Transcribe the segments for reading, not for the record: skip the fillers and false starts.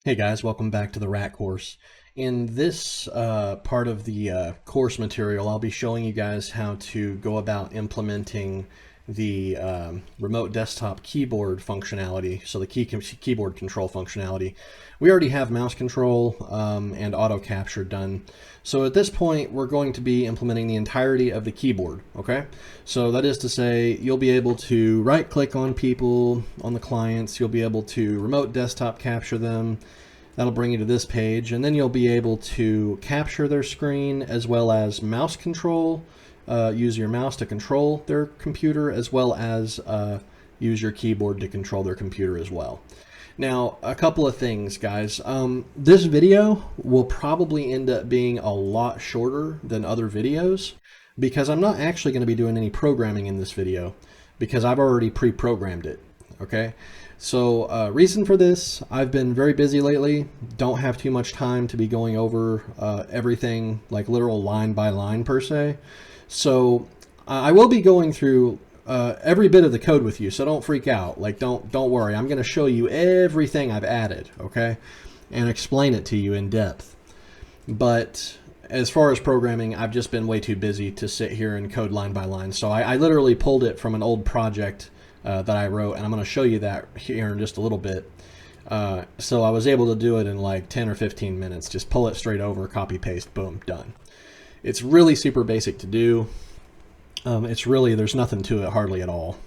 Hey guys, welcome back to the RAT course. In this part of the course material, I'll be showing you guys how to go about implementing the remote desktop keyboard functionality, so the keyboard control functionality. We already have mouse control and auto capture done. So at this point, we're going to be implementing the entirety of the keyboard, okay? So that is to say, you'll be able to right-click on people, on the clients, you'll be able to remote desktop capture them. That'll bring you to this page, and then you'll be able to capture their screen as well as mouse control, use your mouse to control their computer, as well as use your keyboard to control their computer as well. Now, a couple of things, guys. This video will probably end up being a lot shorter than other videos because I'm not actually going to be doing any programming in this video because I've already pre-programmed it, okay? So reason for this, I've been very busy lately, don't have too much time to be going over everything like literal line by line per se. So I will be going through every bit of the code with you, so don't freak out. Like don't worry. I'm going to show you everything I've added, okay, and explain it to you in depth. But as far as programming, I've just been way too busy to sit here and code line by line. So I literally pulled it from an old project that I wrote, and I'm going to show you that here in just a little bit. So I was able to do it in like 10 or 15 minutes. Just pull it straight over, copy paste, boom, done. It's really super basic to do. It's really, there's nothing to it hardly at all,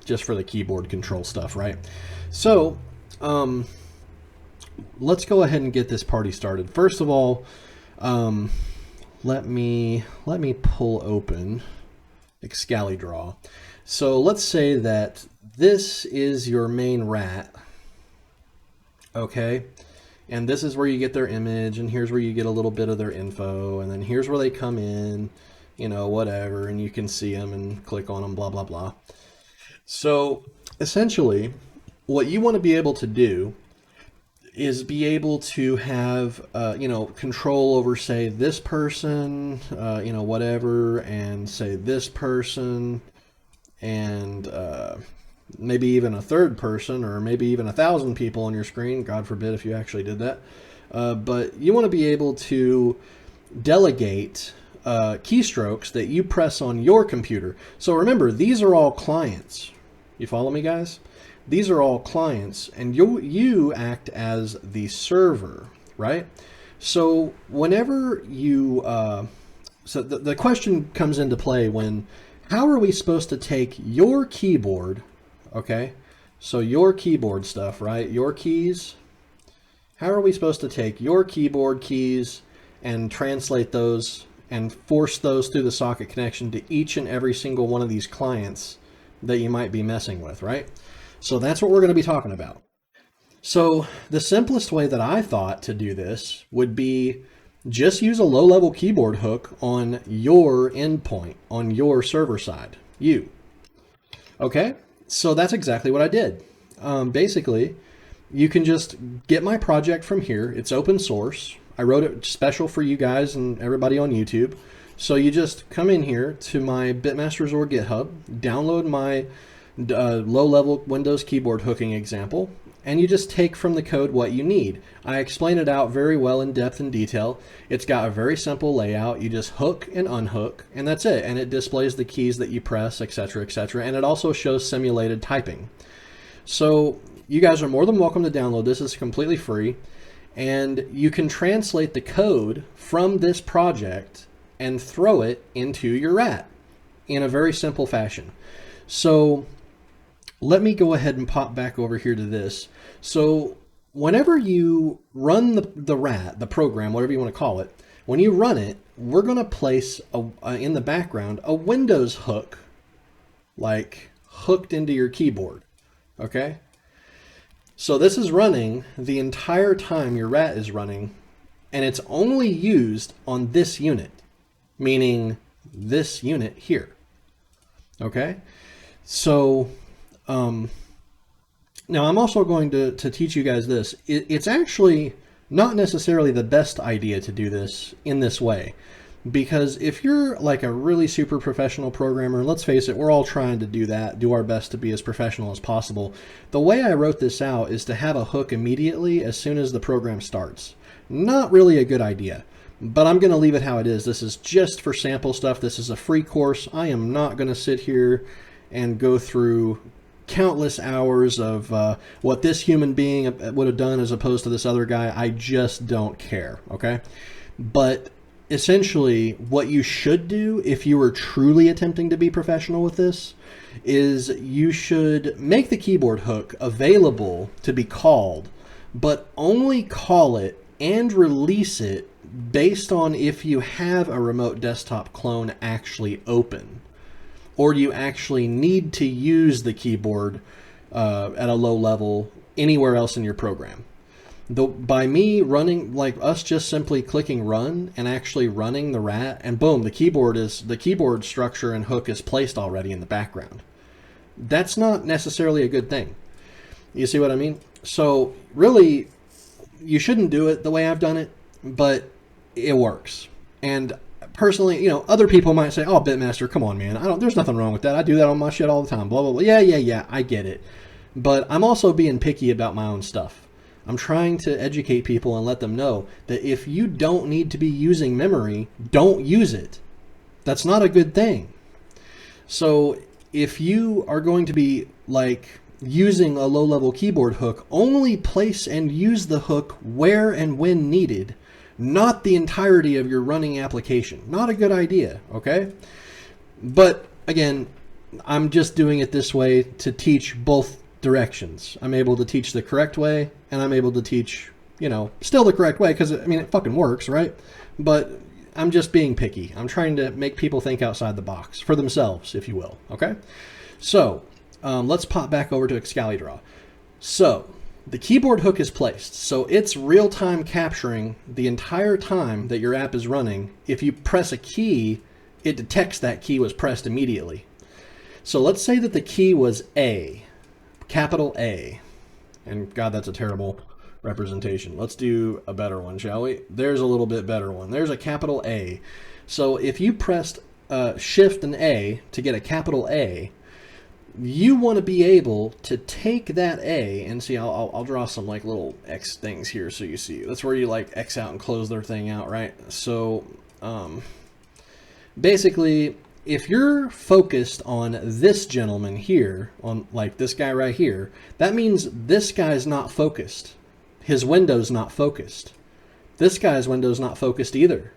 just for the keyboard control stuff, right? So let's go ahead and get this party started. First of all, let me pull open Excalidraw. So let's say that this is your main rat, okay? And this is where you get their image, and here's where you get a little bit of their info, and then here's where they come in, you know, whatever, and you can see them and click on them, blah, blah, blah. So essentially, what you want to be able to do is be able to have, you know, control over, say, this person, you know, whatever, and say this person, and maybe even a third person, or maybe even 1,000 people on your screen. God forbid if you actually did that. But you want to be able to delegate keystrokes that you press on your computer. So remember, these are all clients. You follow me, guys? These are all clients, and you act as the server, right? So whenever you, so the question comes into play when, how are we supposed to take your keyboard, okay? So your keyboard stuff, right? Your keys. How are we supposed to take your keyboard keys and translate those and force those through the socket connection to each and every single one of these clients that you might be messing with, right? So that's what we're going to be talking about. So the simplest way that I thought to do this would be just use a low-level keyboard hook on your endpoint, on your server side, you. Okay, so that's exactly what I did. Basically, you can just get my project from here. It's open source. I wrote it special for you guys and everybody on YouTube. So you just come in here to my Bitmasters or GitHub, download my low-level Windows keyboard hooking example, and you just take from the code what you need. I explain it out very well in depth and detail. It's got a very simple layout. You just hook and unhook, and that's it. And it displays the keys that you press, etc., etc. And it also shows simulated typing. So you guys are more than welcome to download this. It's completely free. And you can translate the code from this project and throw it into your rat in a very simple fashion. So let me go ahead and pop back over here to this. So whenever you run the rat, the program, whatever you want to call it, when you run it, we're going to place in the background a Windows hook, like hooked into your keyboard, okay? So this is running the entire time your rat is running, and it's only used on this unit, meaning this unit here, okay? So now I'm also going to teach you guys this. It's actually not necessarily the best idea to do this in this way. Because if you're like a really super professional programmer, let's face it, we're all trying to do that, do our best to be as professional as possible. The way I wrote this out is to have a hook immediately as soon as the program starts. Not really a good idea, but I'm going to leave it how it is. This is just for sample stuff. This is a free course. I am not going to sit here and go through countless hours of what this human being would have done as opposed to this other guy. I just don't care, okay? But essentially, what you should do if you were truly attempting to be professional with this is you should make the keyboard hook available to be called, but only call it and release it based on if you have a remote desktop clone actually open, or you actually need to use the keyboard at a low level anywhere else in your program. By me running, like us just simply clicking run and actually running the rat, and boom, the keyboard structure and hook is placed already in the background. That's not necessarily a good thing. You see what I mean? So really, you shouldn't do it the way I've done it, but it works. And personally, you know, other people might say, "Oh, Bitmaster, come on, man. There's nothing wrong with that. I do that on my shit all the time." Blah blah blah. Yeah. I get it, but I'm also being picky about my own stuff. I'm trying to educate people and let them know that if you don't need to be using memory, don't use it. That's not a good thing. So if you are going to be like using a low-level keyboard hook, only place and use the hook where and when needed, not the entirety of your running application. Not a good idea, okay? But again, I'm just doing it this way to teach both directions. I'm able to teach the correct way, and I'm able to teach, you know, still the correct way, because I mean, it fucking works, right? But I'm just being picky. I'm trying to make people think outside the box for themselves, if you will, okay? So let's pop back over to Excalidraw. So the keyboard hook is placed, so it's real-time capturing the entire time that your app is running. If you press a key, it detects that key was pressed immediately. So let's say that the key was A, capital A. And God, that's a terrible representation. Let's do a better one, shall we? There's a little bit better one. There's a capital A. So if you pressed Shift and A to get a capital A, you want to be able to take that A and see, I'll draw some like little X things here so you see. That's where you like X out and close their thing out, right? So basically, if you're focused on this gentleman here, on like this guy right here, that means this guy's not focused. His window's not focused. This guy's window's not focused either.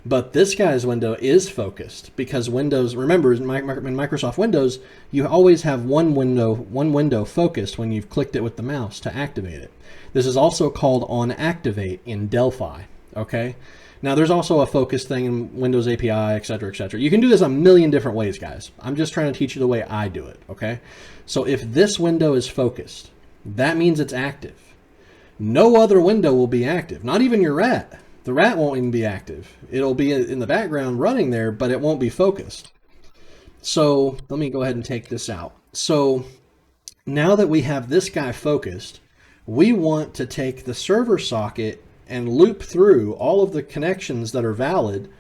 But this guy's window is focused because Windows, remember in Microsoft Windows, you always have one window focused when you've clicked it with the mouse to activate it. This is also called on activate in Delphi, okay? Now, there's also a focus thing in Windows API, etc., etc. You can do this a million different ways, guys. I'm just trying to teach you the way I do it, okay? So if this window is focused, that means it's active. No other window will be active, not even your rat. The rat won't even be active. It'll be in the background running there, but it won't be focused. So let me go ahead and take this out. So now that we have this guy focused, we want to take the server socket and loop through all of the connections that are valid,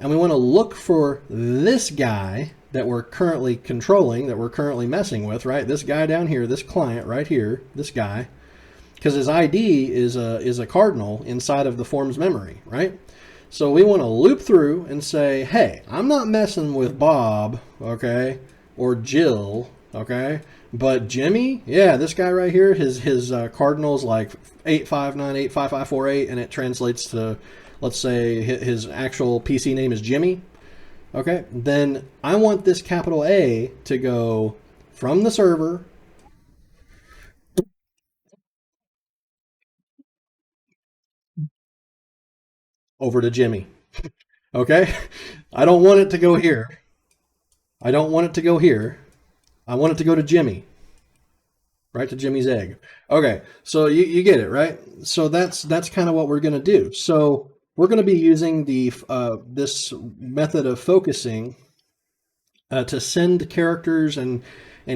and we want to look for this guy that we're currently controlling, that we're currently messing with, right? This guy down here, this client right here, this guy, because his ID is a cardinal inside of the form's memory, right? So we want to loop through and say, hey, I'm not messing with Bob, okay, or Jill, okay, but Jimmy, yeah, this guy right here, his cardinal's like 859855548, and it translates to, let's say, his actual PC name is Jimmy. Okay, then I want this capital A to go from the server over to Jimmy. Okay, I don't want it to go here. I don't want it to go here. I want it to go to Jimmy. Right, to Jimmy's egg. Okay, so you get it, right? So that's kind of what we're going to do. So we're going to be using the this method of focusing to send characters and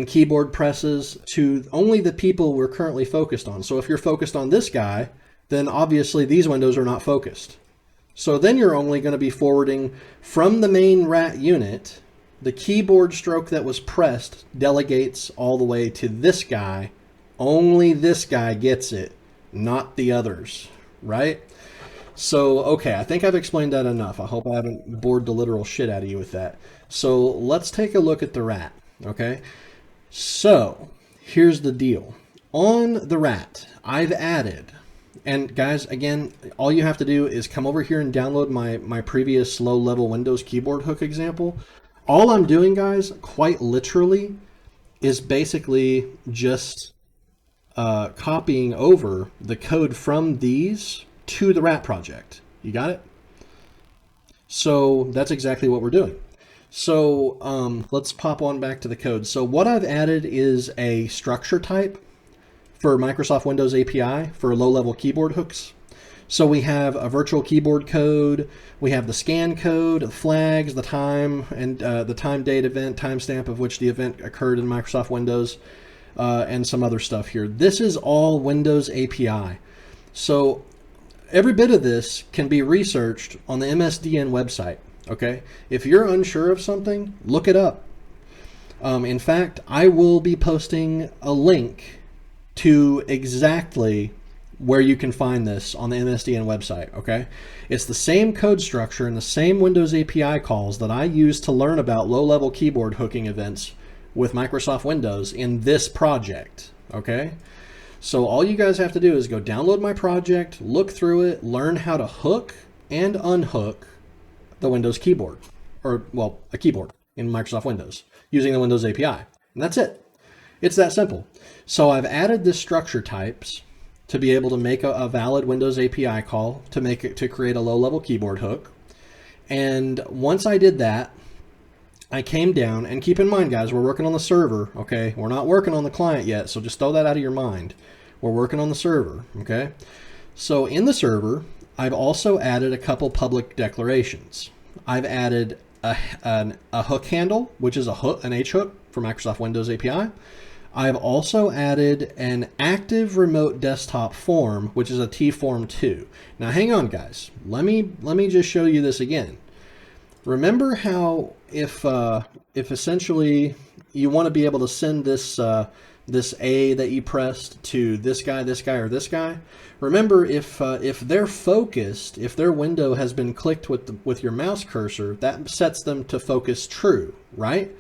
keyboard presses to only the people we're currently focused on. So if you're focused on this guy, then obviously these windows are not focused. So then you're only going to be forwarding from the main rat unit. The keyboard stroke that was pressed delegates all the way to this guy. Only this guy gets it, not the others, right? So, okay, I think I've explained that enough. I hope I haven't bored the literal shit out of you with that. So let's take a look at the rat, okay? So here's the deal. On the rat, I've added, and guys, again, all you have to do is come over here and download my previous low-level Windows keyboard hook example. All I'm doing, guys, quite literally, is basically just copying over the code from these to the rat project. You got it? So that's exactly what we're doing. So let's pop on back to the code. So what I've added is a structure type for Microsoft Windows API for low-level keyboard hooks. So we have a virtual keyboard code, we have the scan code, the flags, the time, and the time, date, event, timestamp of which the event occurred in Microsoft Windows, and some other stuff here. This is all Windows API. So every bit of this can be researched on the MSDN website, okay? If you're unsure of something, look it up. In fact, I will be posting a link to exactly where you can find this on the MSDN website, okay? It's the same code structure and the same Windows API calls that I use to learn about low-level keyboard hooking events with Microsoft Windows in this project, okay? So all you guys have to do is go download my project, look through it, learn how to hook and unhook the Windows keyboard, or, well, a keyboard in Microsoft Windows using the Windows API. And that's it. It's that simple. So I've added this structure types to be able to make a valid Windows API call to create a low-level keyboard hook. And once I did that, I came down, and keep in mind, guys, we're working on the server, okay? We're not working on the client yet, so just throw that out of your mind. We're working on the server, okay? So in the server, I've also added a couple public declarations. I've added a hook handle, which is an H hook for Microsoft Windows API. I've also added an active remote desktop form, which is a T-form2. Now, hang on, guys. Let me just show you this again. Remember how if essentially you want to be able to send this this A that you pressed to this guy, or this guy. Remember, if they're focused, if their window has been clicked with your mouse cursor, that sets them to focus true, right?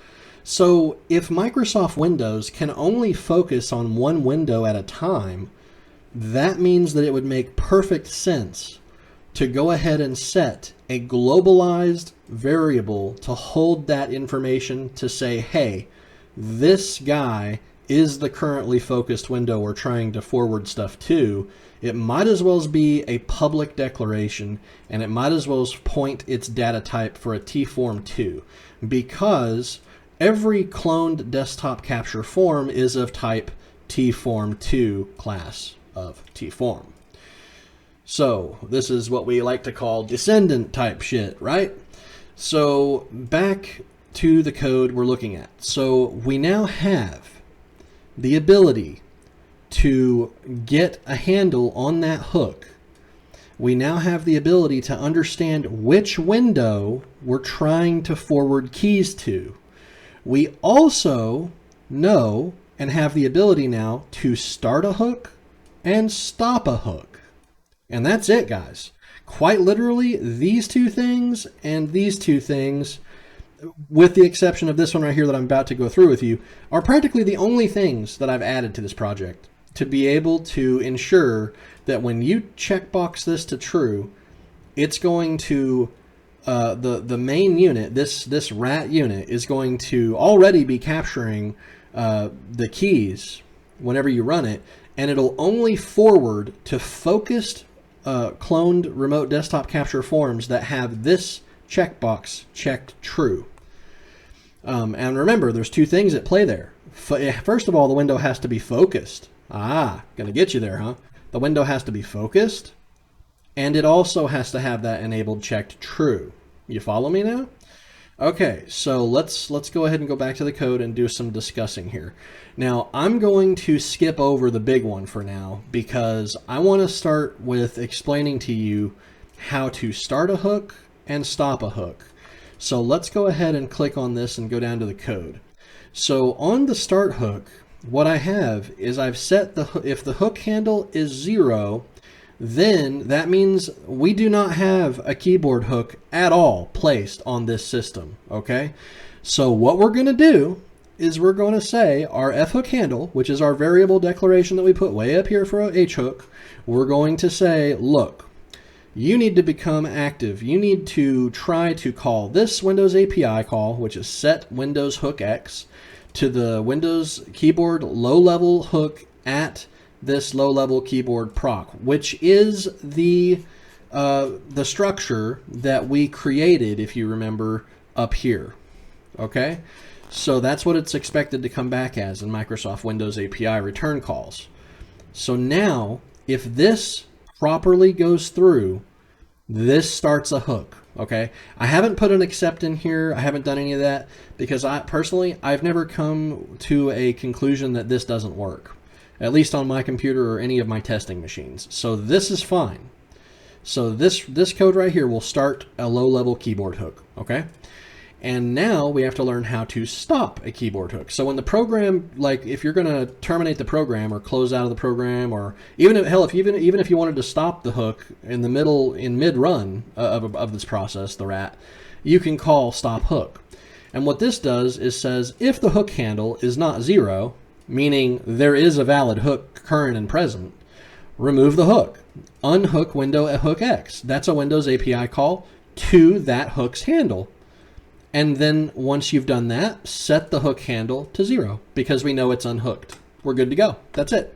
So if Microsoft Windows can only focus on one window at a time, that means that it would make perfect sense to go ahead and set a globalized variable to hold that information to say, hey, this guy is the currently focused window we're trying to forward stuff to. It might as well be a public declaration, and it might as well point its data type for a T-form2, because every cloned desktop capture form is of type T-form2 class of T-form. So this is what we like to call descendant type shit, right? So back to the code we're looking at. So we now have the ability to get a handle on that hook. We now have the ability to understand which window we're trying to forward keys to. We also know and have the ability now to start a hook and stop a hook. And that's it, guys. Quite literally, these two things and these two things, with the exception of this one right here that I'm about to go through with you, are practically the only things that I've added to this project to be able to ensure that when you checkbox this to true, it's going to, the main unit, this rat unit, is going to already be capturing the keys whenever you run it, and it'll only forward to focused cloned remote desktop capture forms that have this checkbox checked true. And remember, there's two things at play there. First of all, the window has to be focused. Gonna get you there, huh? The window has to be focused, and it also has to have that enabled checked true. You follow me now? Okay, so let's go ahead and go back to the code and do some discussing here. Now, I'm going to skip over the big one for now because I want to start with explaining to you how to start a hook and stop a hook. So let's go ahead and click on this and go down to the code. So on the start hook, what I have is I've set if the hook handle is 0, then that means we do not have a keyboard hook at all placed on this system, okay? So what we're going to do is we're going to say our fhook handle, which is our variable declaration that we put way up here for a hhook, we're going to say, look, you need to become active. You need to try to call this Windows API call, which is set Windows hook X, to the Windows keyboard low-level hook at this low-level keyboard proc, which is the structure that we created, if you remember, up here. Okay, so that's what it's expected to come back as in Microsoft Windows API return calls. So now, if this properly goes through, this starts a hook. Okay, I haven't put an accept in here. I haven't done any of that because I've never come to a conclusion that this doesn't work, at least on my computer or any of my testing machines. So this is fine. So this code right here will start a low-level keyboard hook. Okay. And now we have to learn how to stop a keyboard hook. So when the program, like if you're going to terminate the program or close out of the program, or even if you wanted to stop the hook in the mid-run of this process, the rat, you can call stop hook. And what this does is says if the hook handle is not 0, meaning there is a valid hook current and present, remove the hook. Unhook window at hook X. That's a Windows API call to that hook's handle. And then once you've done that, set the hook handle to 0 because we know it's unhooked. We're good to go. That's it.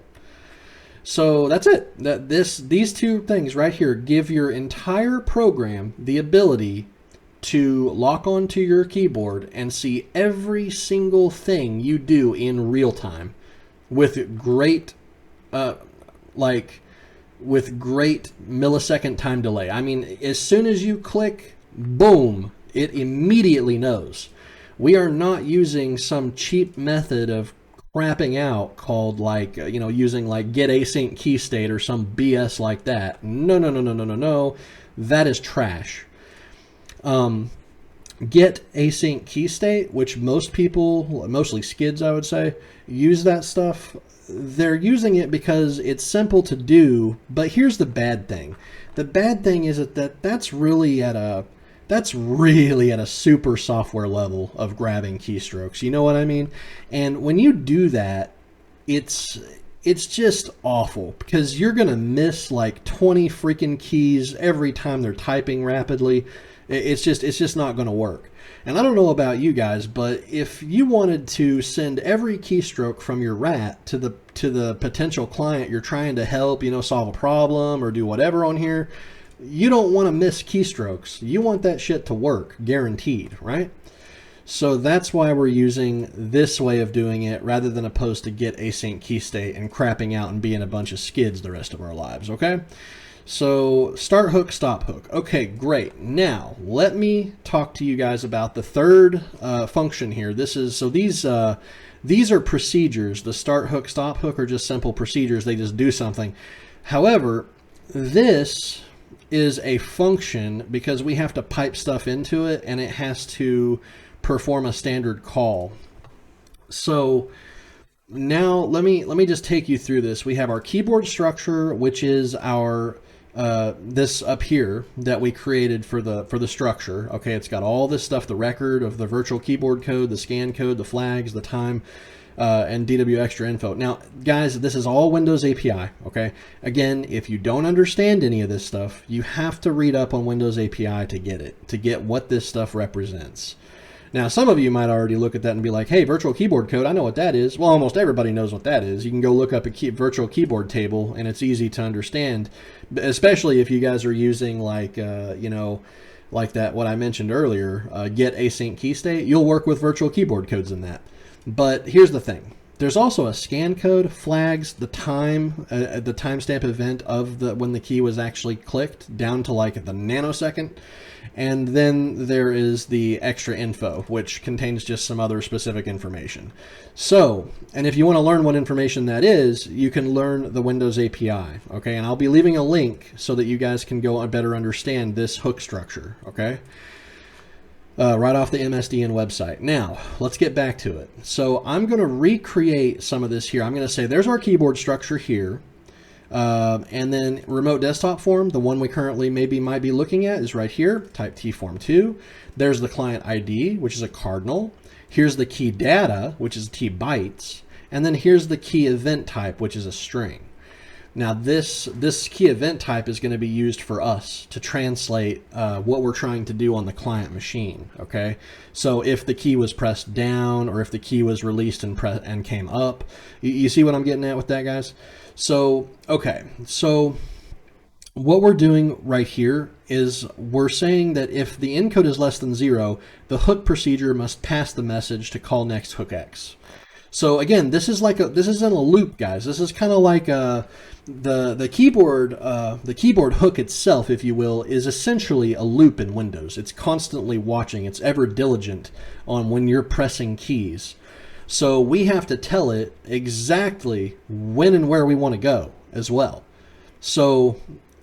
So that's it. These two things right here give your entire program the ability to lock onto your keyboard and see every single thing you do in real time with great millisecond time delay. I mean, as soon as you click, boom, it immediately knows. We are not using some cheap method of crapping out called using like get async key state or some BS like that. No. That is trash. Get async key state, which most people, mostly skids I would say, use that stuff. They're using it because it's simple to do, but here's the bad thing. The bad thing is that's really at a super software level of grabbing keystrokes. You know what I mean? And when you do that, it's just awful because you're going to miss like 20 freaking keys every time they're typing rapidly. It's just not going to work. And I don't know about you guys, but if you wanted to send every keystroke from your rat to the potential client you're trying to help, solve a problem or do whatever on here, you don't want to miss keystrokes. You want that shit to work, guaranteed, right? So that's why we're using this way of doing it rather than opposed to get async key state and crapping out and being a bunch of skids the rest of our lives, okay? So start hook, stop hook. Okay, great. Now let me talk to you guys about the third function here. These are procedures. The start hook, stop hook are just simple procedures. They just do something. However, this is a function because we have to pipe stuff into it and it has to perform a standard call. So now let me just take you through this. We have our keyboard structure, which is our this up here that we created for the structure. Okay, it's got all this stuff, the record of the virtual keyboard code, the scan code, the flags, the time, and DW extra info. Now, guys, this is all Windows API, okay? Again, if you don't understand any of this stuff, you have to read up on Windows API to get what this stuff represents. Now, some of you might already look at that and be like, hey, virtual keyboard code, I know what that is. Well, almost everybody knows what that is. You can go look up a virtual keyboard table, and it's easy to understand, especially if you guys are using like that, what I mentioned earlier, get async key state. You'll work with virtual keyboard codes in that. But here's the thing. There's also a scan code, flags the timestamp event of when the key was actually clicked down to like the nanosecond. And then there is the extra info, which contains just some other specific information. So, and if you want to learn what information that is, you can learn the Windows API, okay? And I'll be leaving a link so that you guys can go and better understand this hook structure, okay? Right off the MSDN website. Now, let's get back to it. So I'm going to recreate some of this here. I'm going to say there's our keyboard structure here. And then remote desktop form, the one we currently might be looking at is right here, type T form 2. There's the client ID, which is a cardinal. Here's the key data, which is T bytes. And then here's the key event type, which is a string. Now this key event type is going to be used for us to translate what we're trying to do on the client machine, okay? So if the key was pressed down or if the key was released and came up, you see what I'm getting at with that, guys? So, okay, so what we're doing right here is we're saying that if the encode is less than 0, the hook procedure must pass the message to call next hook X. So again, this is in a loop, guys. This is kind of like the keyboard hook itself, if you will, is essentially a loop in Windows. It's constantly watching. It's ever diligent on when you're pressing keys. So we have to tell it exactly when and where we want to go as well. So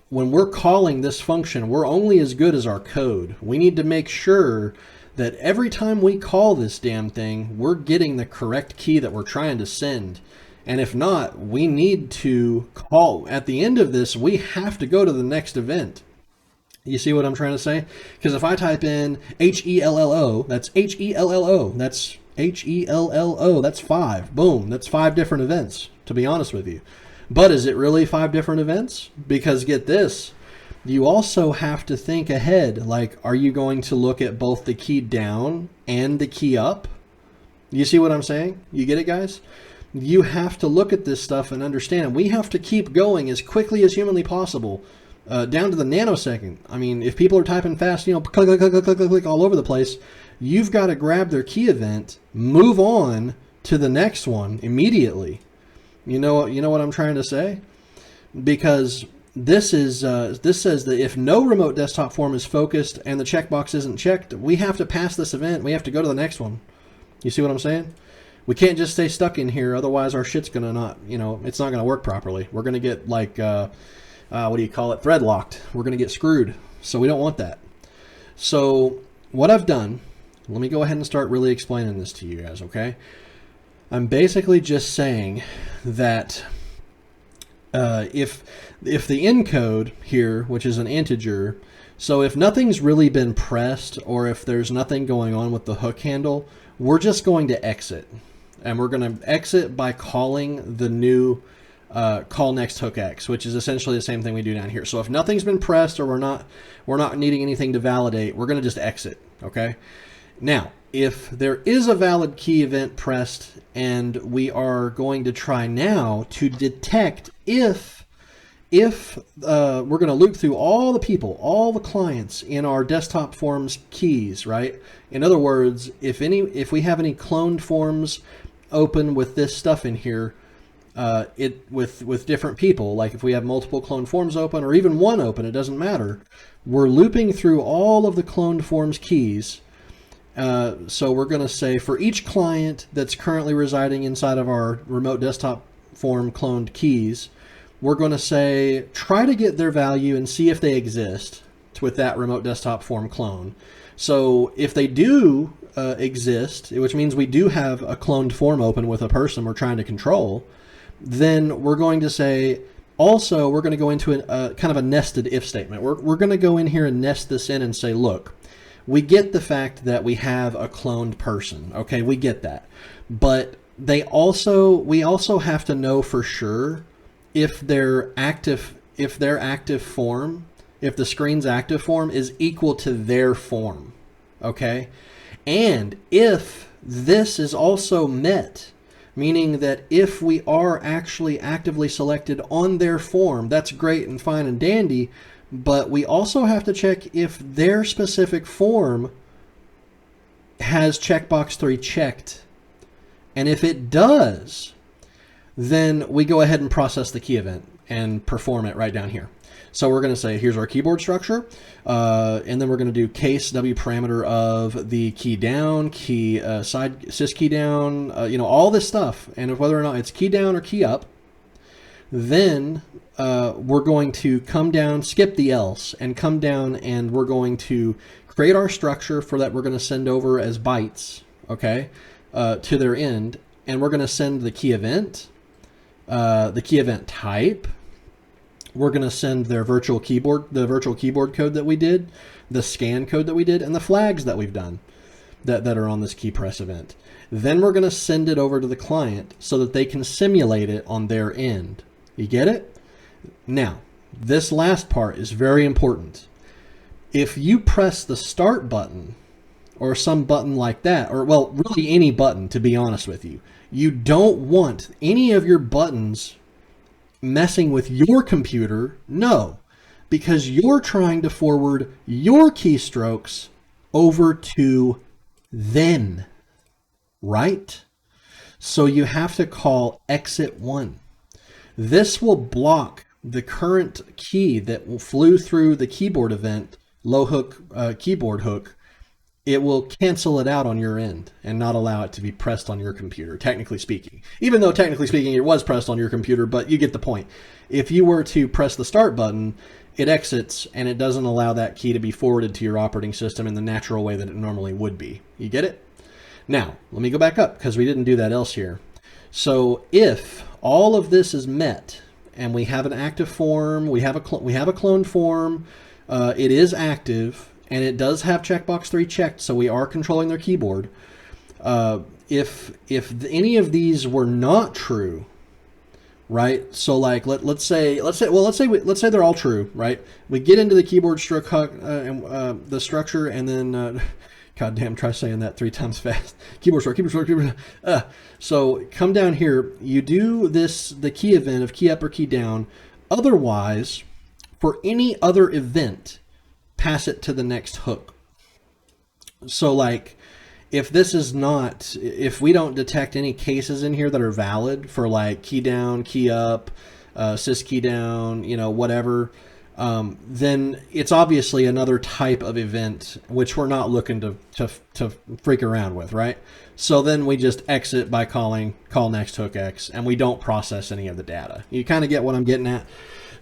when we're calling this function, we're only as good as our code. We need to make sure that every time we call this damn thing, we're getting the correct key that we're trying to send. And if not, we need to call. At the end of this, we have to go to the next event. You see what I'm trying to say? Because if I type in HELLO, that's HELLO, that's HELLO, that's 5. Boom, that's 5 different events, to be honest with you. But is it really 5 different events? Because get this, you also have to think ahead. Like, are you going to look at both the key down and the key up? You see what I'm saying? You get it, guys? You have to look at this stuff and understand. We have to keep going as quickly as humanly possible, down to the nanosecond. I mean, if people are typing fast, you know, click, click, click, click, click, click, all over the place, you've got to grab their key event, move on to the next one immediately. You know what I'm trying to say? Because this says that if no remote desktop form is focused and the checkbox isn't checked, we have to pass this event. We have to go to the next one. You see what I'm saying? We can't just stay stuck in here. Otherwise, our shit's going to not, it's not going to work properly. We're going to get like, what do you call it? Thread locked. We're going to get screwed. So we don't want that. So what I've done, let me go ahead and start really explaining this to you guys, okay? I'm basically just saying that if the encode here, which is an integer, so if nothing's really been pressed or if there's nothing going on with the hook handle, we're just going to exit. And we're going to exit by calling the new call next hook X, which is essentially the same thing we do down here. So if nothing's been pressed or we're not needing anything to validate, we're going to just exit, okay? Now, if there is a valid key event pressed, and we are going to try now to detect if we're going to loop through all the people, all the clients in our desktop forms keys, right? In other words, if we have any cloned forms open with this stuff in here, with different people, like if we have multiple cloned forms open or even one open, it doesn't matter. We're looping through all of the cloned forms keys. So we're going to say for each client that's currently residing inside of our remote desktop form cloned keys, we're going to say try to get their value and see if they exist with that remote desktop form clone. So if they do exist, which means we do have a cloned form open with a person we're trying to control, then we're going to say also we're going to go into a kind of a nested if statement. We're going to go in here and nest this in and say, look, we get the fact that we have a cloned person. Okay, we get that. But we also have to know for sure if their active form, if the screen's active form is equal to their form. Okay? And if this is also met, meaning that if we are actually actively selected on their form, that's great and fine and dandy. But we also have to check if their specific form has checkbox 3 checked. And if it does, then we go ahead and process the key event and perform it right down here. So we're going to say, here's our keyboard structure, and then we're going to do case W parameter of the key down, key side sys key down, all this stuff. And whether or not it's key down or key up, then we're going to come down, skip the else, and come down, and we're going to create our structure for that we're going to send over as bytes, okay, to their end. And we're going to send the key event type. We're going to send their virtual keyboard code that we did, the scan code that we did, and the flags that we've done that are on this key press event. Then we're going to send it over to the client so that they can simulate it on their end. You get it? Now, this last part is very important. If you press the start button or some button like that, or well, really any button, to be honest with you, you don't want any of your buttons messing with your computer. No, because you're trying to forward your keystrokes over to them, right? So you have to call exit 1. This will block the current key that flew through the keyboard event, low hook, keyboard hook. It will cancel it out on your end and not allow it to be pressed on your computer, technically speaking. Even though technically speaking it was pressed on your computer, but you get the point. If you were to press the start button, it exits and it doesn't allow that key to be forwarded to your operating system in the natural way that it normally would be. You get it? Now, let me go back up because we didn't do that else here. So if all of this is met and we have an active form, we have a cloned form, it is active, and it does have checkbox 3 checked, so we are controlling their keyboard. If any of these were not true, right? So like let's say they're all true, right? We get into the keyboard the structure, and then goddamn, try saying that 3 times fast. Keyboard structure. So come down here. You do the key event of key up or key down. Otherwise, for any other event, pass it to the next hook. So like if we don't detect any cases in here that are valid for like key down, key up, sys key down, whatever, then it's obviously another type of event which we're not looking to freak around with, right? So then we just exit by call next hook X, and we don't process any of the data. You kind of get what I'm getting at?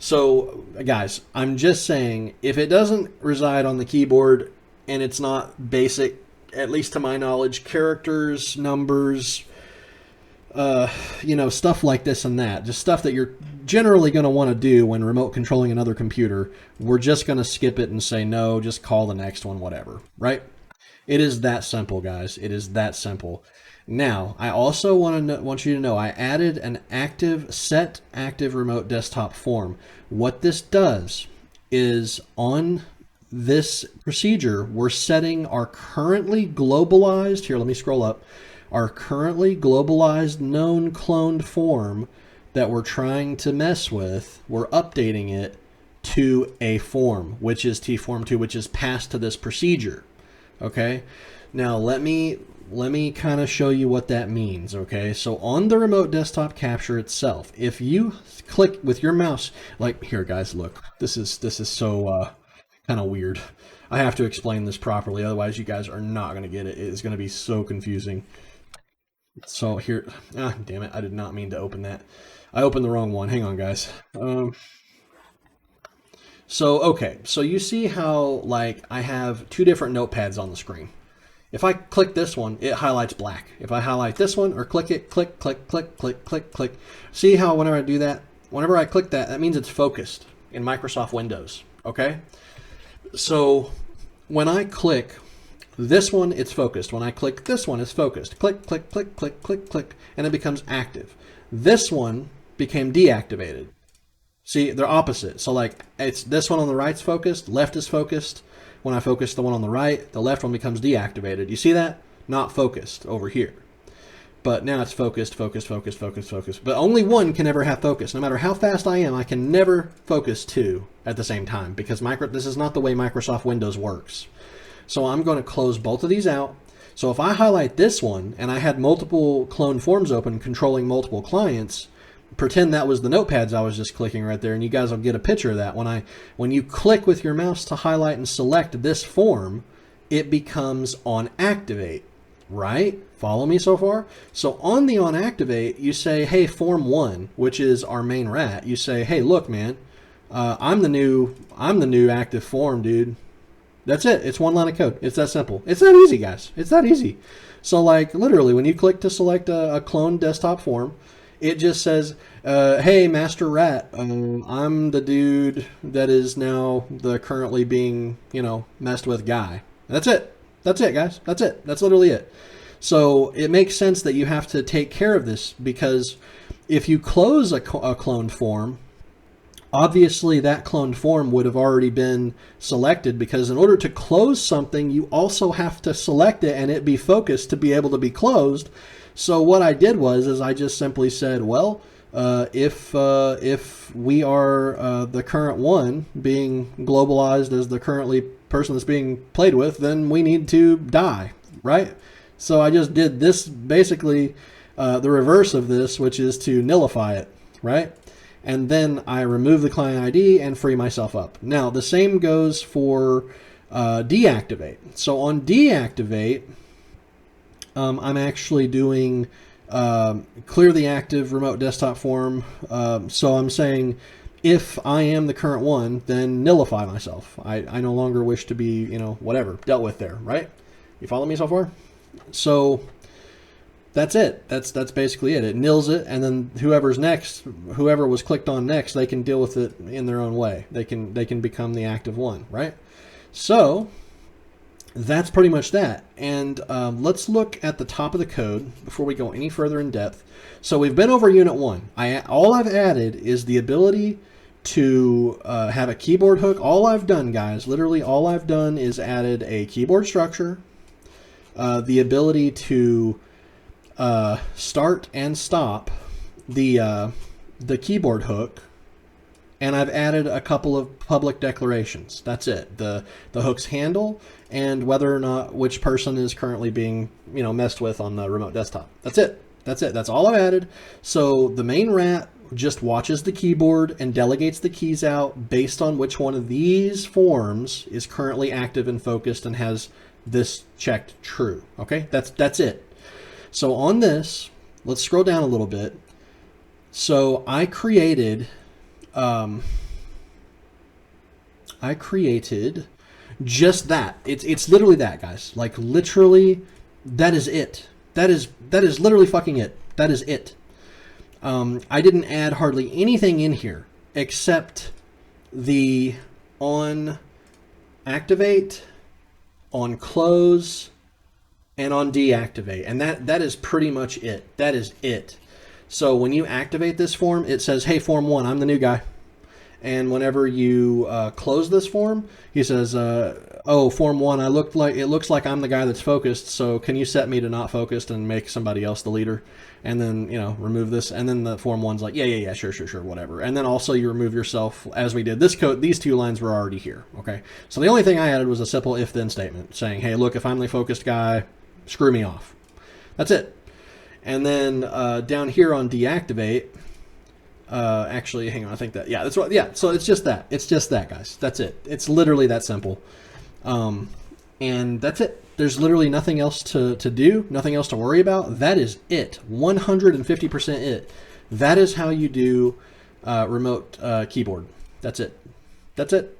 So guys, I'm just saying, if it doesn't reside on the keyboard and it's not basic, at least to my knowledge, characters, numbers, stuff like this and that, just stuff that you're generally going to want to do when remote controlling another computer, we're just going to skip it and say, no, just call the next one, whatever, right? It is that simple, guys. It is that simple. Now, I also want you to know I added an set active remote desktop form. What this does is on this procedure, we're setting our currently globalized, here, let me scroll up, our currently globalized known cloned form that we're trying to mess with, we're updating it to a form, which is tform2, which is passed to this procedure. Okay, now let me kind of show you what that means. Okay, so on the remote desktop capture itself, if you click with your mouse, like here, guys, look, this is so kind of weird. I have to explain this properly, otherwise you guys are not going to get it. It's going to be so confusing. So here, damn it, I did not mean to open that. I opened the wrong one. Hang on, guys. Okay, so you see how like I have 2 different notepads on the screen. If I click this one, it highlights black. If I highlight this one or click it, click, click, click, click, click, click. See how whenever I do that, whenever I click that, that means it's focused in Microsoft Windows, okay? So when I click this one, it's focused. When I click this one, it's focused. Click, click, click, click, click, click, and it becomes active. This one became deactivated. See, they're opposite. So like it's this one on the right's focused, left is focused. When I focus the one on the right, the left one becomes deactivated. You see that? Not focused over here. But now it's focused, focused, focused, focused, focused. But only one can ever have focus. No matter how fast I am, I can never focus 2 at the same time because this is not the way Microsoft Windows works. So I'm going to close both of these out. So if I highlight this one and I had multiple cloned forms open controlling multiple clients, pretend that was the notepads I was just clicking right there, and you guys will get a picture of that. When you click with your mouse to highlight and select this form, it becomes on activate, right? Follow me so far? So on the on activate, you say, hey, form 1, which is our main rat, you say, hey, look, man, I'm the new active form, dude. That's it. It's one line of code. It's that simple. It's that easy, guys. It's that easy. So like literally when you click to select a clone desktop form, it just says, hey, Master Rat, I'm the dude that is now the currently being, messed with guy. That's it. That's it, guys. That's it. That's literally it. So it makes sense that you have to take care of this, because if you close a cloned form, obviously that cloned form would have already been selected, because in order to close something, you also have to select it and it be focused to be able to be closed. So what I did was I just simply said, well, if we are the current one being globalized as the currently person that's being played with, then we need to die, right? So I just did this, basically the reverse of this, which is to nullify it, right? And then I remove the client ID and free myself up. Now the same goes for deactivate. So on deactivate, I'm actually doing clear the active remote desktop form. So I'm saying, if I am the current one, then nullify myself. I no longer wish to be, whatever, dealt with there, right? You follow me so far? So that's it. That's basically it. It nils it, and then whoever's next, whoever was clicked on next, they can deal with it in their own way. They can become the active one, right? So that's pretty much that. And let's look at the top of the code before we go any further in depth. So we've been over Unit 1. All I've added is the ability to have a keyboard hook. All I've done, guys, literally all I've done is added a keyboard structure, the ability to start and stop the keyboard hook, and I've added a couple of public declarations. That's it. The hook's handle and whether or not which person is currently being messed with on the remote desktop. That's it. That's it. That's all I've added. So the main rat just watches the keyboard and delegates the keys out based on which one of these forms is currently active and focused and has this checked true. Okay, that's it. So on this, let's scroll down a little bit. So I created just that. It's literally that, guys. Like literally, that is it. That is literally fucking it. That is it. I didn't add hardly anything in here except the on activate, on close, and on deactivate, and that is pretty much it. That is it. So when you activate this form, it says, hey, form 1, I'm the new guy. And whenever you close this form, he says, oh, form 1, it looks like I'm the guy that's focused, so can you set me to not focused and make somebody else the leader? And then, remove this. And then the form 1's like, yeah, sure, whatever. And then also you remove yourself, as we did. This code, these two lines were already here, okay? So the only thing I added was a simple if-then statement saying, hey, look, if I'm the focused guy, screw me off. That's it. And then down here on deactivate, actually, hang on, I think that, yeah, that's what, yeah, so it's just that. It's just that, guys. That's it. It's literally that simple. And that's it. There's literally nothing else to do, nothing else to worry about. That is it. 150% it. That is how you do remote keyboard. That's it. That's it.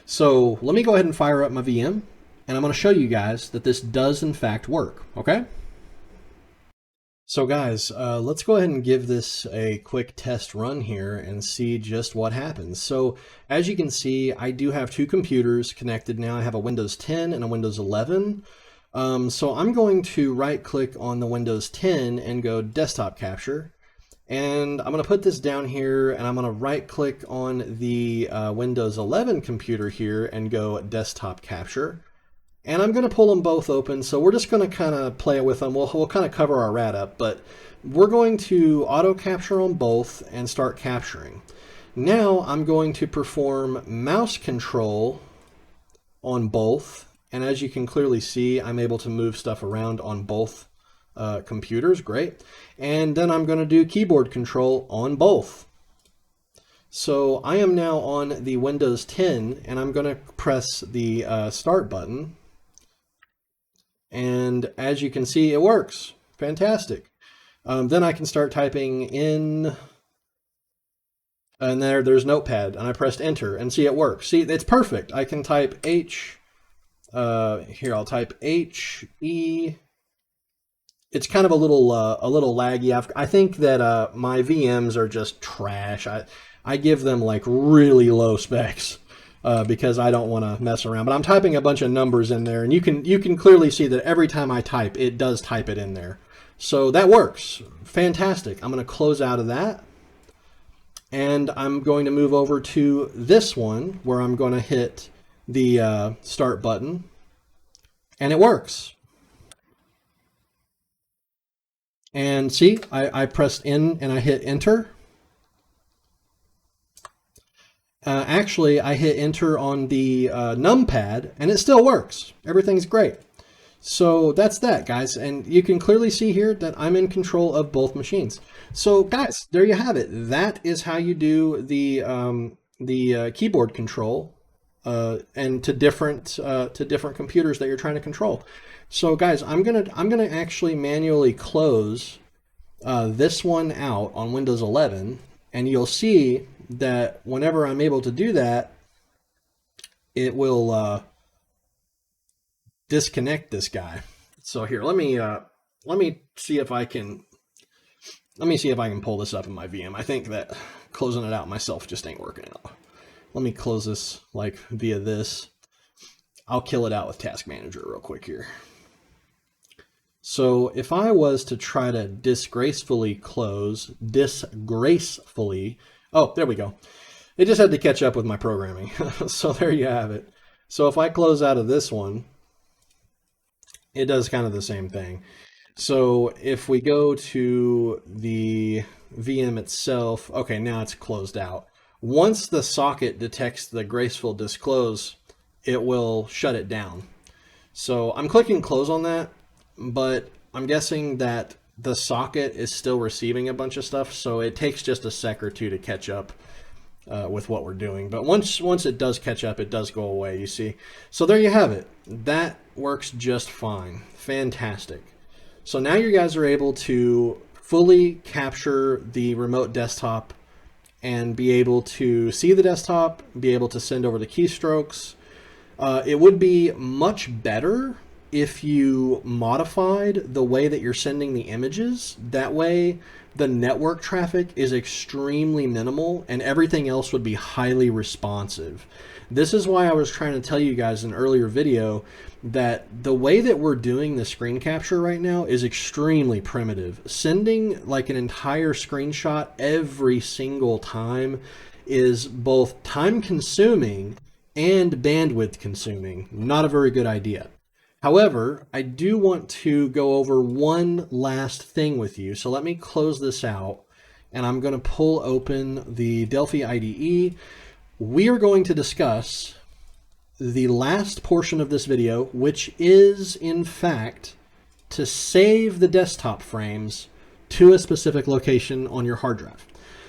So let me go ahead and fire up my VM, and I'm going to show you guys that this does in fact work, okay? So guys, let's go ahead and give this a quick test run here and see just what happens. So as you can see, I do have two computers connected now. I have a Windows 10 and a Windows 11. So I'm going to right click on the Windows 10 and go desktop capture. And I'm going to put this down here, and I'm going to right click on the Windows 11 computer here and go desktop capture. And I'm going to pull them both open, so we're just going to kind of play with them. We'll kind of cover our rat up, but we're going to auto capture on both and start capturing. Now I'm going to perform mouse control on both And as you can clearly see, I'm able to move stuff around on both computers. Great. And then I'm going to do keyboard control on both. So I am now on the Windows 10, and I'm going to press the start button. And as you can see, it works. Fantastic. Then I can start typing in, and there's Notepad, and I pressed enter, and see, it works. See, it's perfect. I can type H, here I'll type H-E. It's kind of a little laggy. I think that my VMs are just trash. I give them like really low specs because I don't want to mess around. But I'm typing a bunch of numbers in there, and you can clearly see that every time I type, it does type it in there. So that works. Fantastic. I'm going to close out of that. And I'm going to move over to this one where I'm going to hit the start button. And it works. And see, I pressed in and I hit enter. Actually, I hit enter on the numpad and it still works. Everything's great. So that's that, guys. And you can clearly see here that I'm in control of both machines. So guys, there you have it. That is how you do the keyboard control and to different computers that you're trying to control. So guys, I'm gonna actually manually close this one out on Windows 11, and you'll see that whenever I'm able to do that, it will disconnect this guy. So here, let me see if I can pull this up in my VM. I think that closing it out myself just ain't working out. Let me close this like via this. I'll kill it out with Task Manager real quick here. So if I was to try to disgracefully, oh, there we go. It just had to catch up with my programming. So there you have it. So if I close out of this one, it does kind of the same thing. So if we go to the VM itself, okay, now it's closed out. Once the socket detects the graceful disclose, it will shut it down. So I'm clicking close on that, but I'm guessing that the socket is still receiving a bunch of stuff, so it takes just a sec or two to catch up with what we're doing. But once it does catch up, it does go away, you see. So there you have it. That works just fine. Fantastic. So now you guys are able to fully capture the remote desktop and be able to see the desktop, be able to send over the keystrokes. It would be much better if you modified the way that you're sending the images. That way the network traffic is extremely minimal and everything else would be highly responsive. This is why I was trying to tell you guys in an earlier video that the way that we're doing the screen capture right now is extremely primitive. Sending like an entire screenshot every single time is both time consuming and bandwidth consuming. Not a very good idea. However, I do want to go over one last thing with you. So let me close this out and I'm going to pull open the Delphi IDE. We are going to discuss the last portion of this video, which is in fact to save the desktop frames to a specific location on your hard drive.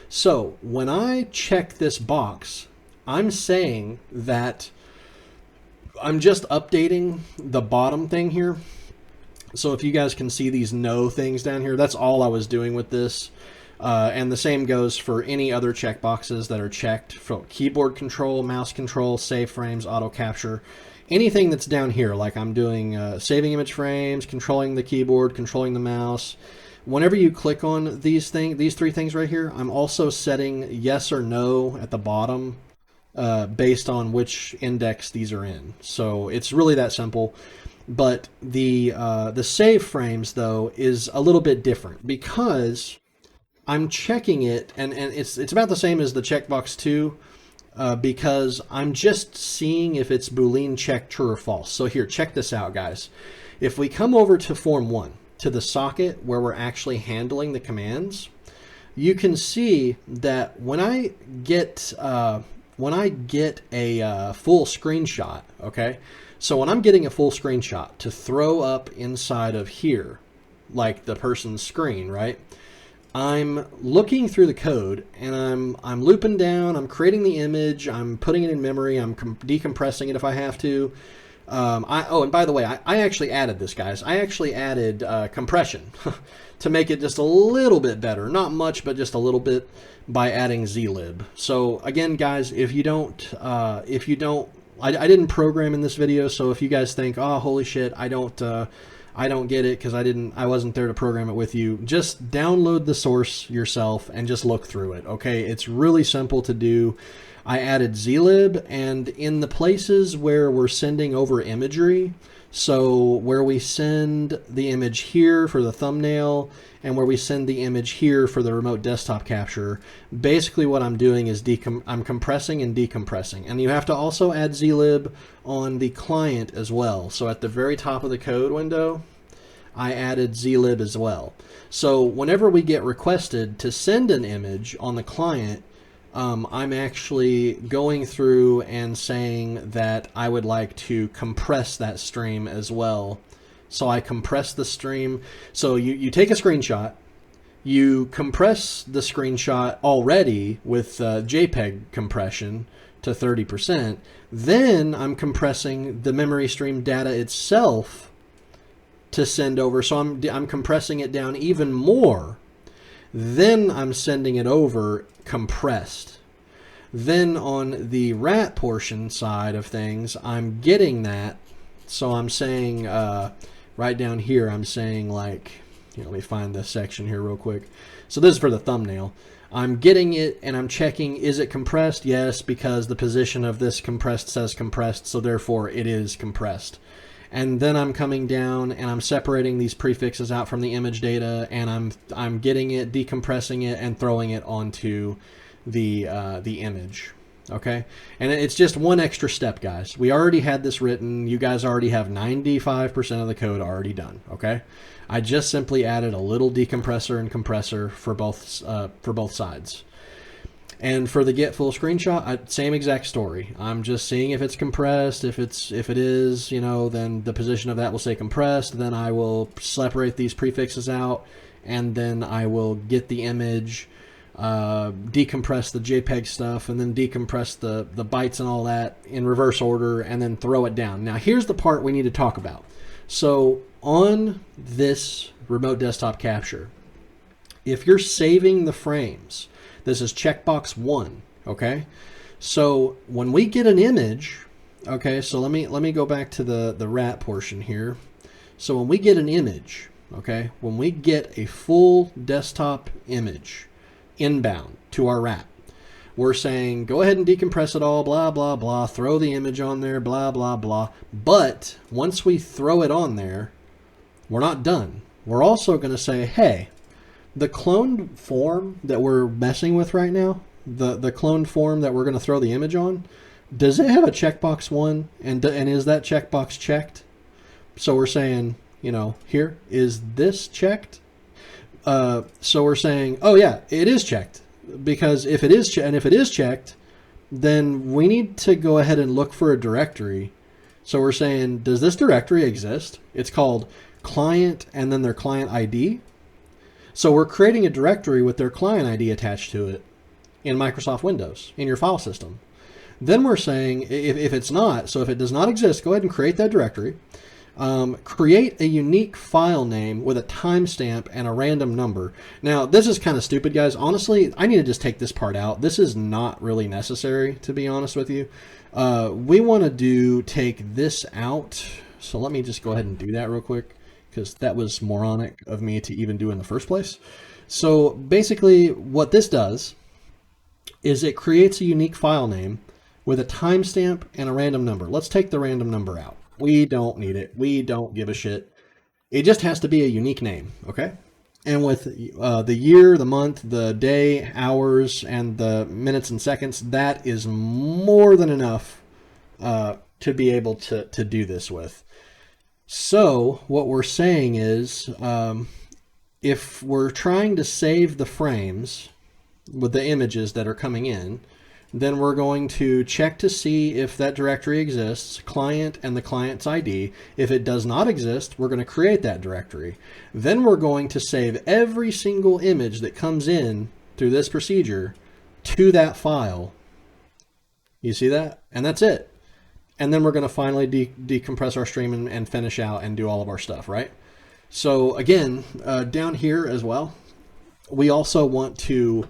So when I check this box, I'm saying that I'm just updating the bottom thing here. So if you guys can see these no things down here, that's all I was doing with this. And the same goes for any other checkboxes that are checked for keyboard control, mouse control, save frames, auto capture, anything that's down here. Like I'm doing saving image frames, controlling the keyboard, controlling the mouse. Whenever you click on these three things right here, I'm also setting yes or no at the bottom based on which index these are in. So it's really that simple. But the save frames though is a little bit different because I'm checking it, and it's about the same as the checkbox 2 because I'm just seeing if it's Boolean check true or false. So here, check this out, guys. If we come over to form 1, to the socket where we're actually handling the commands, you can see that when I get a full screenshot, okay, So when I'm getting a full screenshot to throw up inside of here, like the person's screen, right? I'm looking through the code and I'm looping down, I'm creating the image, I'm putting it in memory, I'm decompressing it if I have to. And by the way, I actually added this, guys. I actually added compression to make it just a little bit better. Not much, but just a little bit by adding zlib. So again, guys, if you don't, I didn't program in this video, so if you guys think, oh, holy shit, I don't get it because I wasn't there to program it with you, just download the source yourself and just look through it. Okay, it's really simple to do. I added zlib, and in the places where we're sending over imagery, so where we send the image here for the thumbnail and where we send the image here for the remote desktop capture, basically what I'm doing is I'm compressing and decompressing. And you have to also add zlib on the client as well. So at the very top of the code window, I added zlib as well. So whenever we get requested to send an image on the client, I'm actually going through and saying that I would like to compress that stream as well. So I compress the stream. So you take a screenshot, you compress the screenshot already with JPEG compression to 30%. Then I'm compressing the memory stream data itself to send over. So I'm compressing it down even more. Then I'm sending it over compressed. Then on the rat portion side of things, I'm getting that. So I'm saying right down here, I'm saying like, let me find this section here real quick. So this is for the thumbnail. I'm getting it and I'm checking, is it compressed? Yes, because the position of this compressed says compressed, so therefore it is compressed. And then I'm coming down and I'm separating these prefixes out from the image data, and I'm getting it, decompressing it, and throwing it onto the image. Okay, and it's just one extra step, guys. We already had this written. You guys already have 95% of the code already done. Okay, I just simply added a little decompressor and compressor for both sides. And for the get full screenshot, same exact story. I'm just seeing if it's compressed. If it is, then the position of that will say compressed. Then I will separate these prefixes out, and then I will get the image, decompress the JPEG stuff, and then decompress the bytes and all that in reverse order, and then throw it down. Now here's the part we need to talk about. So on this remote desktop capture, if you're saving the frames, this is checkbox 1, okay? So when we get an image, okay, so let me go back to the rat portion here. So when we get an image, okay, when we get a full desktop image inbound to our rat, we're saying, go ahead and decompress it all, blah, blah, blah, throw the image on there, blah, blah, blah. But once we throw it on there, we're not done. We're also going to say, hey, the cloned form that we're messing with right now, the cloned form that we're going to throw the image on, does it have a checkbox 1? And is that checkbox checked? So we're saying, here, is this checked? So we're saying, oh yeah, it is checked. Because if it is checked, then we need to go ahead and look for a directory. So we're saying, does this directory exist? It's called client and then their client ID. So we're creating a directory with their client ID attached to it in Microsoft Windows, in your file system. Then we're saying, if it's not, so if it does not exist, go ahead and create that directory. Create a unique file name with a timestamp and a random number. Now, this is kind of stupid, guys. Honestly, I need to just take this part out. This is not really necessary, to be honest with you. We want to take this out. So let me just go ahead and do that real quick, because that was moronic of me to even do in the first place. So basically what this does is it creates a unique file name with a timestamp and a random number. Let's take the random number out. We don't need it. We don't give a shit. It just has to be a unique name, okay? And with the year, the month, the day, hours, and the minutes and seconds, that is more than enough to be able to do this with. So what we're saying is, if we're trying to save the frames with the images that are coming in, Then we're going to check to see if that directory exists, client and the client's ID. If it does not exist, we're going to create that directory. Then we're going to save every single image that comes in through this procedure to that file. You see that? And that's it. And then we're going to finally decompress our stream and finish out and do all of our stuff, right? So again, down here as well, we also want to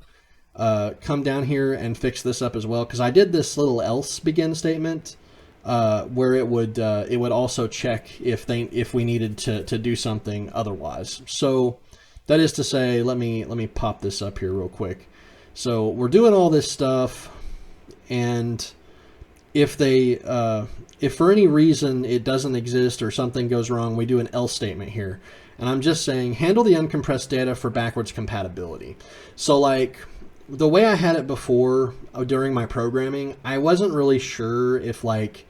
come down here and fix this up as well, because I did this little else begin statement where it would also check if we needed to do something otherwise. So that is to say, let me pop this up here real quick. So we're doing all this stuff, and if for any reason it doesn't exist or something goes wrong, we do an else statement here. And I'm just saying, handle the uncompressed data for backwards compatibility. So like the way I had it before during my programming, I wasn't really sure if like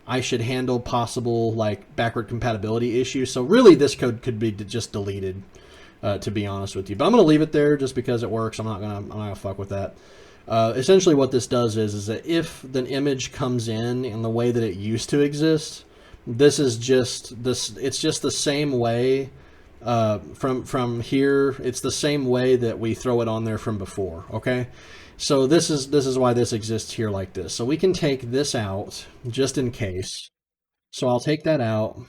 I should handle possible like backward compatibility issues. So really this code could be just deleted, to be honest with you. But I'm going to leave it there just because it works. I'm not gonna fuck with that. Essentially what this does is that if the image comes in the way that it used to exist, it's just the same way from here. It's the same way that we throw it on there from before. Okay, so this is why this exists here like this. So we can take this out just in case. So I'll take that out,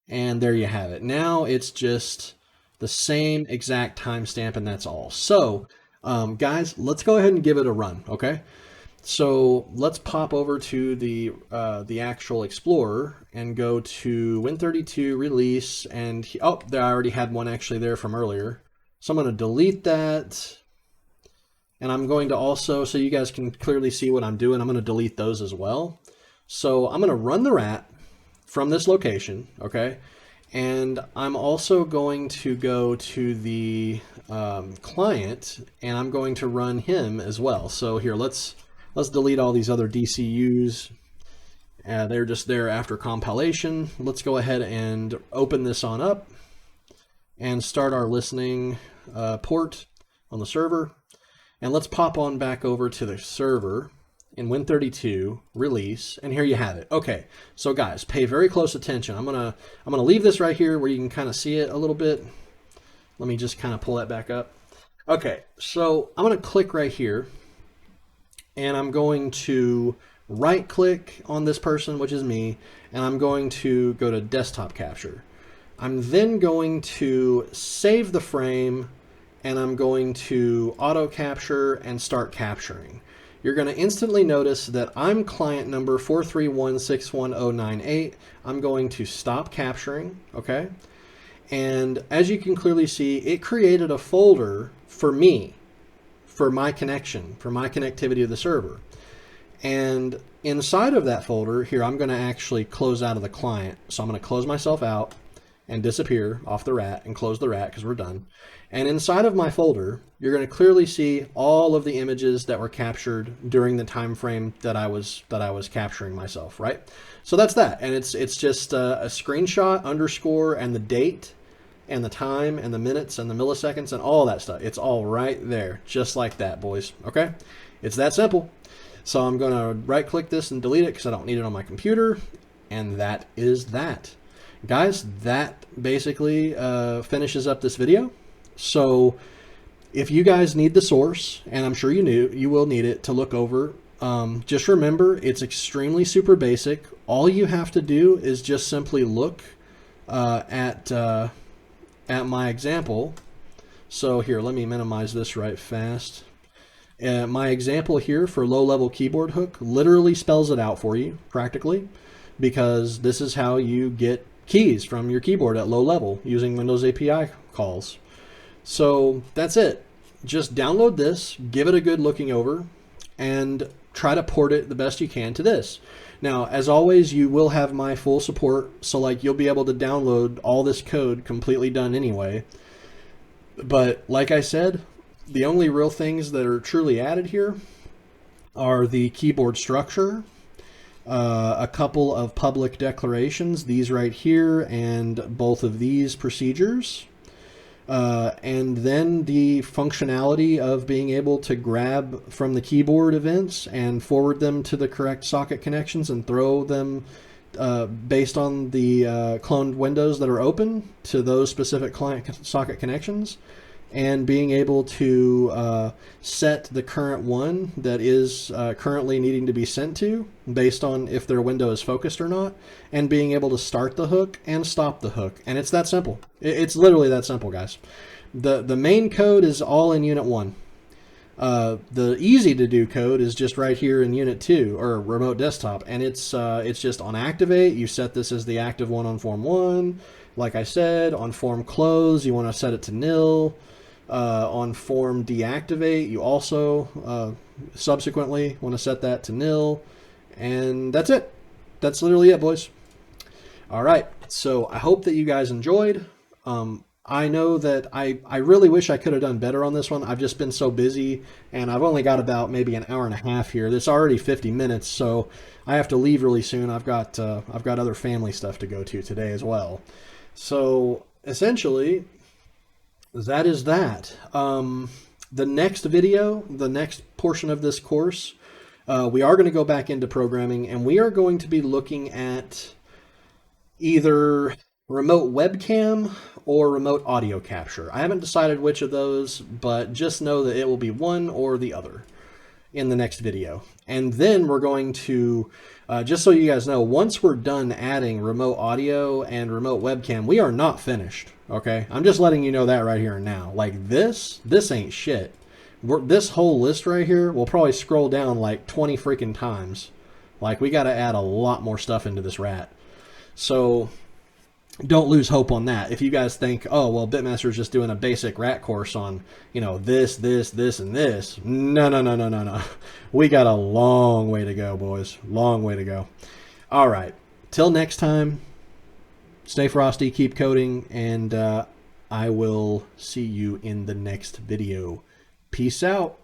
and there you have it. Now it's just the same exact timestamp, and that's all. So guys, let's go ahead and give it a run. Okay, so let's pop over to the actual Explorer and go to Win32 release, and I already had one actually there from earlier. So I'm going to delete that, and I'm going to also, so you guys can clearly see what I'm doing, I'm going to delete those as well. So I'm going to run the rat from this location, okay? And I'm also going to go to the client, and I'm going to run him as well. So here, let's delete all these other DCUs. They're just there after compilation. Let's go ahead and open this on up and start our listening port on the server. And let's pop on back over to the server in Win32 release, and here you have it. Okay, so guys, pay very close attention. I'm gonna leave this right here where you can kind of see it a little bit. Let me just kind of pull that back up. Okay, so I'm gonna click right here, and I'm going to right click on this person, which is me, and I'm going to go to desktop capture. I'm then going to save the frame, and I'm going to auto capture and start capturing. You're going to instantly notice that I'm client number 431610098. I'm going to stop capturing, okay? And as you can clearly see, it created a folder for me, for my connection, for my connectivity to the server. And inside of that folder, here, I'm going to actually close out of the client. So I'm going to close myself out and disappear off the rat and close the rat because we're done. And inside of my folder, you're going to clearly see all of the images that were captured during the time frame that I was capturing myself, right? So that's that, and it's just a screenshot, underscore, and the date, and the time, and the minutes, and the milliseconds, and all that stuff. It's all right there, just like that, boys. Okay, it's that simple. So I'm going to right-click this and delete it because I don't need it on my computer, and that is that. Guys, that basically finishes up this video. So if you guys need the source, and I'm sure you will need it to look over, just remember it's extremely super basic. All you have to do is just simply look at my example. So here, let me minimize this right fast. My example here for low-level keyboard hook literally spells it out for you, practically, because this is how you get keys from your keyboard at low level using Windows API calls. So that's it. Just download this, give it a good looking over, and try to port it the best you can to this. Now, as always, you will have my full support, so like you'll be able to download all this code completely done anyway. But like I said, the only real things that are truly added here are the keyboard structure, a couple of public declarations, these right here, and both of these procedures. And then the functionality of being able to grab from the keyboard events and forward them to the correct socket connections and throw them based on the cloned windows that are open to those specific client socket connections, and being able to set the current one that is currently needing to be sent to based on if their window is focused or not, and being able to start the hook and stop the hook. And it's that simple. It's literally that simple, guys. The main code is all in Unit 1. The easy to do code is just right here in Unit 2 or Remote Desktop, and it's just on activate. You set this as the active one on form 1. Like I said, on form close, you want to set it to nil. On form deactivate, you also subsequently want to set that to nil, and that's it. That's literally it, boys. All right, so I hope that you guys enjoyed. I know that I really wish I could have done better on this one. I've just been so busy, and I've only got about maybe an hour and a half here. It's already 50 minutes, so I have to leave really soon. I've got other family stuff to go to today as well. So essentially, that is that. The next video, the next portion of this course, we are going to go back into programming, and we are going to be looking at either remote webcam or remote audio capture. I haven't decided which of those, but just know that it will be one or the other in the next video. And then we're going to, just so you guys know, once we're done adding remote audio and remote webcam, we are not finished, okay? I'm just letting you know that right here and now. Like this ain't shit. This whole list right here will probably scroll down like 20 freaking times. Like, we got to add a lot more stuff into this rat. So don't lose hope on that. If you guys think, oh, well, Bitmaster's just doing a basic rat course on, you know, this, and this. No. We got a long way to go, boys. Long way to go. All right. Till next time, stay frosty, keep coding, and I will see you in the next video. Peace out.